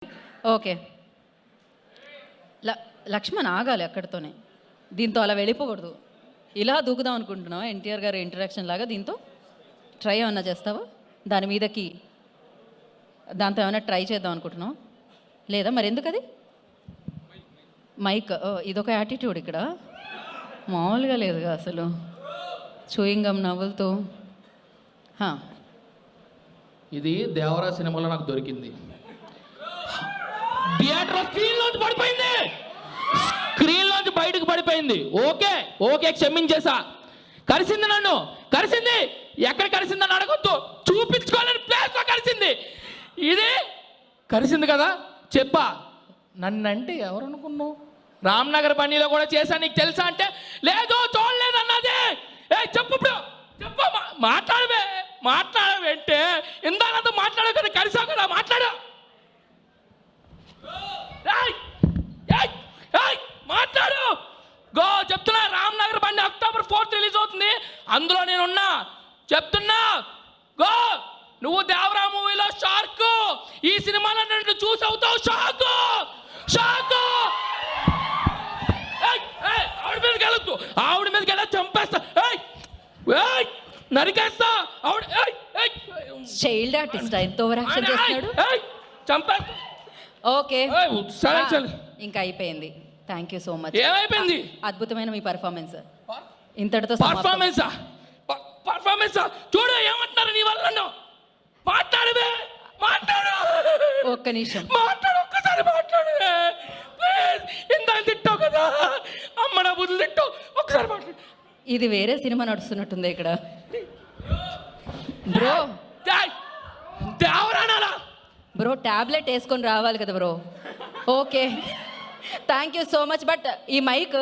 Okay. Laxman ఆగాలి అక్కడితోనే. దీంతో అలా వెళ్ళిపోకూడదు. ఇలా దూకుదాం అనుకుంటున్నావా ఎన్టీఆర్ గారి ఇంట్రడక్షన్ లాగా? దీంతో ట్రై ఏమన్నా చేస్తావా? దాని మీదకి దాంతో ఏమైనా ట్రై చేద్దాం అనుకుంటున్నావు లేదా? మరి ఎందుకు అది మైక్? ఇదొక యాటిట్యూడ్ ఇక్కడ, మామూలుగా లేదుగా అసలు. చూయింగ్ గమ్ నవ్వులతో. ఇది దేవరా సినిమాలో నాకు దొరికింది. థియేటర్ స్క్రీన్లోంచి పడిపోయింది, స్క్రీన్లోంచి బయటకు పడిపోయింది. ఓకే ఓకే క్షమించేసా. కలిసింది, నన్ను కలిసింది. ఎక్కడ కలిసిందని అడగొద్దు, చూపించుకోలేని ప్లేస్లో కలిసింది. ఇది కలిసింది కదా చెప్పా. నన్నంటే ఎవరు అనుకున్నావు? రామ్నగర్ బండిలో కూడా చేశా, నీకు తెలుసా అంటే లేదు చూడలేదు అన్నది. చెప్పు ఇప్పుడు చెప్పు, మాట్లాడవేంటే ఇందాకంతా మాట్లాడావు కదా, కలిసావు కదా, మాట్లాడు. మాట్లాడు గో. చెప్తున్నా, రామ్నగర్ బండి October 4th రిలీజ్ అవుతుంది, అందులో నేనున్నా. చెప్తున్నా గో. నువ్వు దేవరా మూవీలో షార్క్, ఈ సినిమాలో నన్ను చూసి అవుతావు షాకు. ఆవిడ మీదకి వెళ్ళొద్దు, ఆవిడ మీదకి వెళ్ళి చంపేస్తా, నరికేస్తా. ఆవిడ చైల్డ్ ఆర్టిస్ట్ ఎంతో ఓవర్ యాక్షన్ చేస్తున్నాడు. చంపేస్తా. ఓకే సరే ఇంకా అయిపోయింది. Thank you so much. ఏమైపోయింది? అద్భుతమైన మీ పర్ఫార్మెన్స్. ఇంతటితో పర్ఫార్మెన్స్ చూడు ఏమంటున్నారు నీ వల్ల. మాట్లాడు ఒక్క నిమిషం, ఒక్కసారి మాట్లాడు. ఇంత తిట్టావు కదా, అమ్మ నా బుద్ధులు తిట్టావు, ఒక్కసారి మాట్లాడు. ఇది వేరే సినిమా నడుస్తున్నట్టుంది ఇక్కడ. బ్రో దేవరానాలా బ్రో, టాబ్లెట్ వేసుకొని రావాలి కదా bro. Okay thank you so much. But ఈ మైక్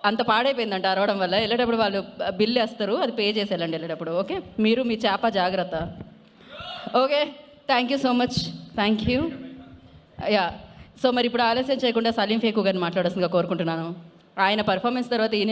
అంత పాడైపోయిందంట అరవడం వల్ల. వెళ్ళేటప్పుడు వాళ్ళు బిల్ వేస్తారు, అది పే చేసి వెళ్ళండి వెళ్ళేటప్పుడు. ఓకే, మీరు మీ చేప జాగ్రత్త. Okay thank you so much. Thank you. Yeah, so మరి ఇప్పుడు ఆలస్యం చేయకుండా సలీం ఫేకు గారిని మాట్లాడాల్సిందిగా కోరుకుంటున్నాను. ఆయన పర్ఫార్మెన్స్ తర్వాత ఈయన